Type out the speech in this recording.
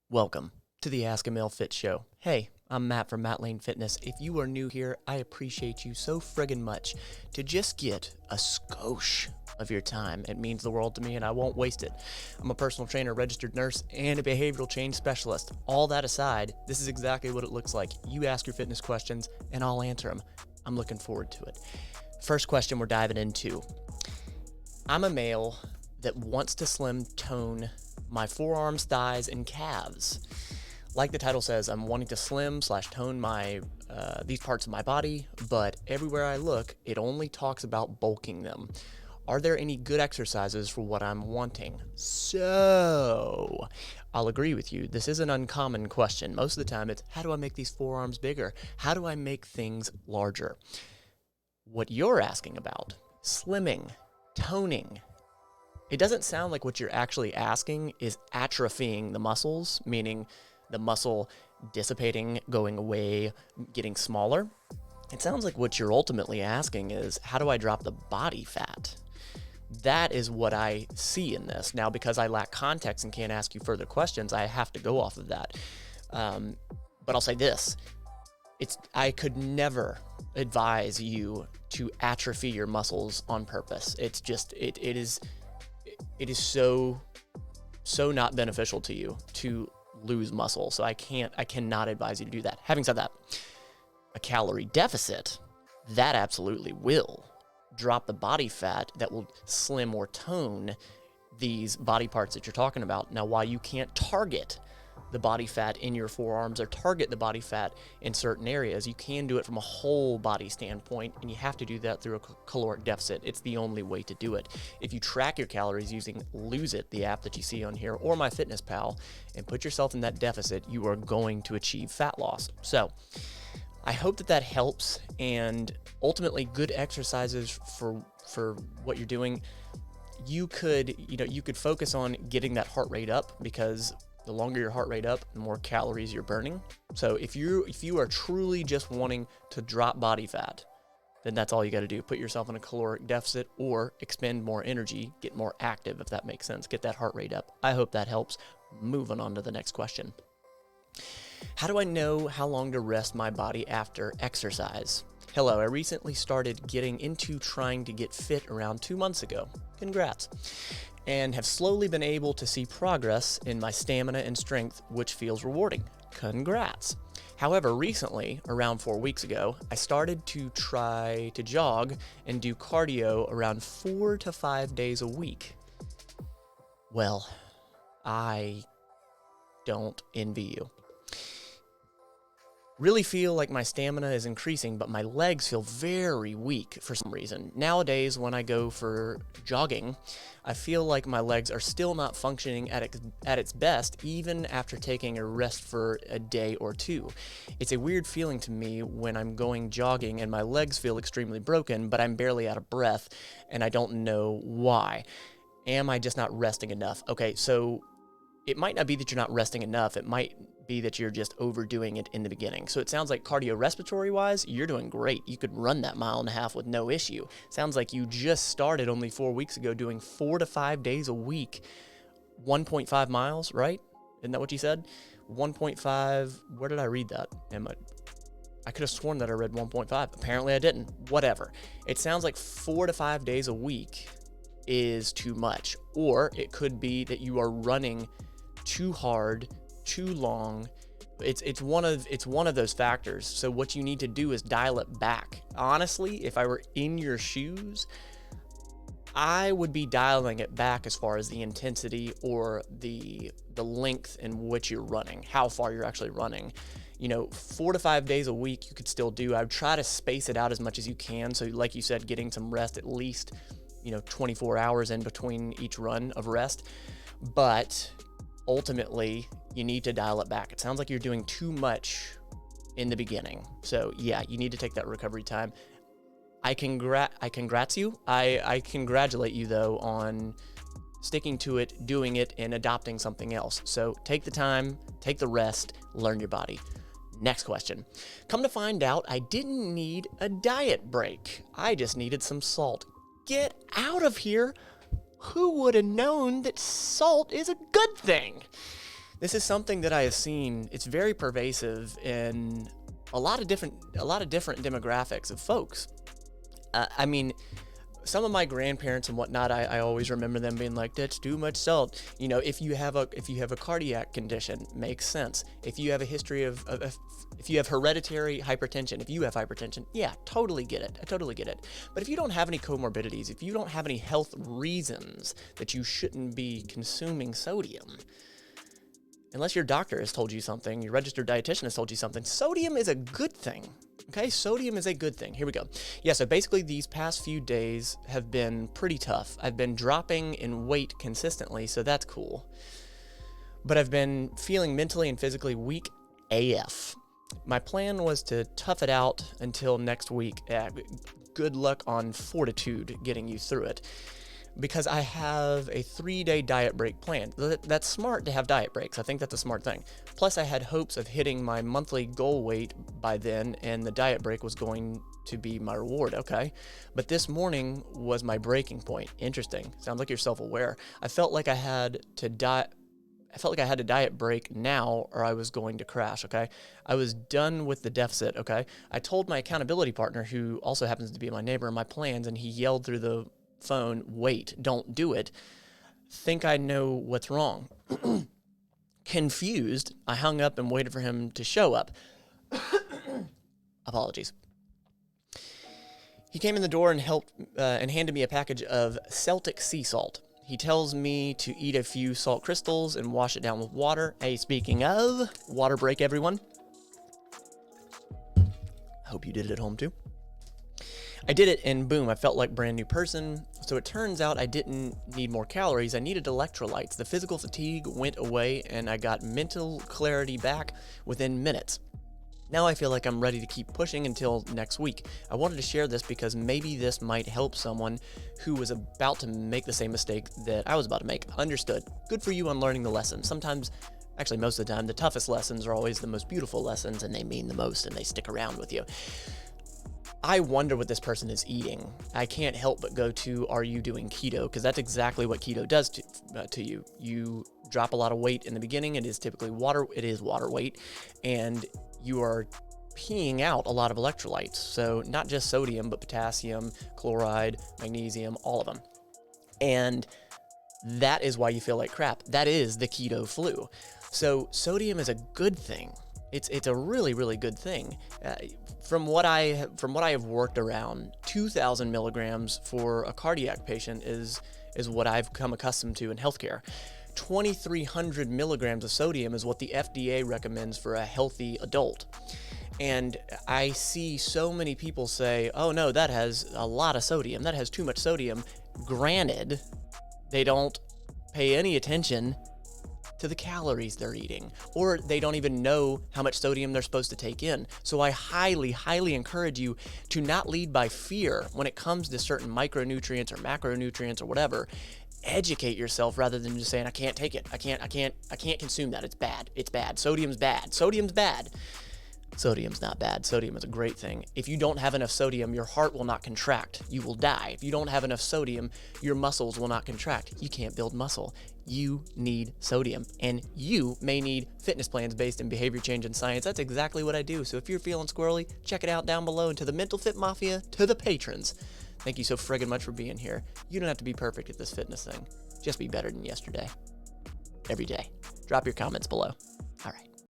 Welcome to the Ask a Male Fit Show. Hey, I'm Matt from Matt Lane Fitness. If you are new here, I appreciate you so friggin' much to just get a skosh of your time. It means the world to me and I won't waste it. I'm a personal trainer, registered nurse, and a behavioral change specialist. All that aside, this is exactly what it looks like. You ask your fitness questions and I'll answer them. I'm looking forward to it. First question we're diving into. I'm a male that wants to slim tone my forearms, thighs, and calves. Like the title says, I'm wanting to slim/tone my these parts of my body, but everywhere I look, it only talks about bulking them. Are there any good exercises for what I'm wanting? So, I'll agree with you. This is an uncommon question. Most of the time, it's how do I make these forearms bigger? How do I make things larger? What you're asking about, slimming, toning, it doesn't sound like what you're actually asking is atrophying the muscles, meaning the muscle dissipating, going away, getting smaller. It sounds like what you're ultimately asking is, how do I drop the body fat? That is what I see in this. Now, because I lack context and can't ask you further questions, I have to go off of that. But I'll say this. I could never advise you to atrophy your muscles on purpose. It's just, it is so not beneficial to you to lose muscle. So I cannot advise you to do that. Having said that, a calorie deficit, that absolutely will drop the body fat that will slim or tone these body parts that you're talking about. Now, while you can't target the body fat in your forearms or target the body fat in certain areas, you can do it from a whole body standpoint, and you have to do that through a caloric deficit. It's the only way to do it. If you track your calories using Lose It, the app that you see on here, or MyFitnessPal, and put yourself in that deficit, you are going to achieve fat loss. So I hope that helps, and ultimately good exercises for what you're doing. You could focus on getting that heart rate up, because the longer your heart rate up, the more calories you're burning. So if you are truly just wanting to drop body fat, then that's all you got to do. Put yourself in a caloric deficit or expend more energy, get more active, if that makes sense. Get that heart rate up. I hope that helps. Moving on to the next question. How do I know how long to rest my body after exercise? Hello, I recently started getting into trying to get fit around 2 months ago. Congrats. And have slowly been able to see progress in my stamina and strength, which feels rewarding. Congrats. However, recently, around 4 weeks ago, I started to try to jog and do cardio around 4 to 5 days a week. Well, I don't envy you. Really feel like my stamina is increasing, but my legs feel very weak for some reason. Nowadays, when I go for jogging, I feel like my legs are still not functioning at its best, even after taking a rest for a day or two. It's a weird feeling to me when I'm going jogging and my legs feel extremely broken, but I'm barely out of breath, and I don't know why. Am I just not resting enough? Okay, so it might not be that you're not resting enough. It might be that you're just overdoing it in the beginning. So it sounds like cardiorespiratory wise, you're doing great. You could run that 1.5 miles with no issue. Sounds like you just started only 4 weeks ago doing 4 to 5 days a week, 1.5 miles, right? Isn't that what you said? 1.5, where did I read that? I could have sworn that I read 1.5. Apparently I didn't. Whatever. It sounds like 4 to 5 days a week is too much. Or it could be that you are running too hard, too long. It's one of those factors. So what you need to do is dial it back. Honestly, if I were in your shoes, I would be dialing it back as far as the intensity or the length in which you're running, how far you're actually running. 4 to 5 days a week you could still do. I would try to space it out as much as you can. So like you said, getting some rest, at least 24 hours in between each run of rest. But ultimately, you need to dial it back. It sounds like you're doing too much in the beginning. So yeah, you need to take that recovery time. I congrats you. I congratulate you though on sticking to it, doing it, and adopting something else. So take the time, take the rest, learn your body. Next question. Come to find out, I didn't need a diet break. I just needed some salt. Get out of here. Who would have known that salt is a good thing? This is something that I have seen. It's very pervasive in a lot of different demographics of folks. I mean, some of my grandparents and whatnot, I always remember them being like, "That's too much salt." You know, if you have a cardiac condition, makes sense. If you have a history if you have hereditary hypertension, if you have hypertension, yeah, totally get it. I totally get it. But if you don't have any comorbidities, if you don't have any health reasons that you shouldn't be consuming sodium, unless your doctor has told you something, your registered dietitian has told you something, sodium is a good thing. Okay, sodium is a good thing. Here we go. Yeah, so basically these past few days have been pretty tough. I've been dropping in weight consistently, so that's cool. But I've been feeling mentally and physically weak AF. My plan was to tough it out until next week. Good luck on fortitude getting you through it, because I have a 3-day diet break planned. That's smart to have diet breaks. I think that's a smart thing. Plus, I had hopes of hitting my monthly goal weight by then, and the diet break was going to be my reward, okay? But this morning was my breaking point. Interesting. Sounds like you're self-aware. I felt like I had to diet break now, or I was going to crash, okay? I was done with the deficit, okay? I told my accountability partner, who also happens to be my neighbor, my plans, and he yelled through the phone, "Wait, don't do it." Think I know what's wrong. Confused, I hung up and waited for him to show up. Apologies. He came in the door and helped and handed me a package of Celtic sea salt. He tells me to eat a few salt crystals and wash it down with water. Hey, speaking of, water break, everyone. I hope you did it at home too. I did it, and boom, I felt like a brand new person. So it turns out I didn't need more calories. I needed electrolytes. The physical fatigue went away, and I got mental clarity back within minutes. Now I feel like I'm ready to keep pushing until next week. I wanted to share this because maybe this might help someone who was about to make the same mistake that I was about to make. Understood. Good for you on learning the lesson. Sometimes, actually most of the time, the toughest lessons are always the most beautiful lessons, and they mean the most, and they stick around with you. I wonder what this person is eating. I can't help but go to, are you doing keto? Because that's exactly what keto does to you. You drop a lot of weight in the beginning. It is typically water weight, and you are peeing out a lot of electrolytes. So not just sodium, but potassium, chloride, magnesium, all of them. And that is why you feel like crap. That is the keto flu. So sodium is a good thing. It's a really, really good thing. From what I have worked around, 2,000 milligrams for a cardiac patient is what I've come accustomed to in healthcare. 2,300 milligrams of sodium is what the FDA recommends for a healthy adult. And I see so many people say, "Oh no, that has a lot of sodium. That has too much sodium." Granted, they don't pay any attention to the calories they're eating, or they don't even know how much sodium they're supposed to take in. So I highly, highly encourage you to not lead by fear when it comes to certain micronutrients or macronutrients or whatever. Educate yourself rather than just saying, "I can't take it. I can't consume that. It's bad. It's bad. Sodium's bad. Sodium's bad." Sodium's not bad. Sodium is a great thing. If you don't have enough sodium, your heart will not contract. You will die. If you don't have enough sodium, your muscles will not contract. You can't build muscle. You need sodium, and you may need fitness plans based in behavior change and science. That's exactly what I do. So if you're feeling squirrely, check it out down below. And to the Mental Fit Mafia, to the patrons, thank you so friggin' much for being here. You don't have to be perfect at this fitness thing. Just be better than yesterday. Every day. Drop your comments below. All right.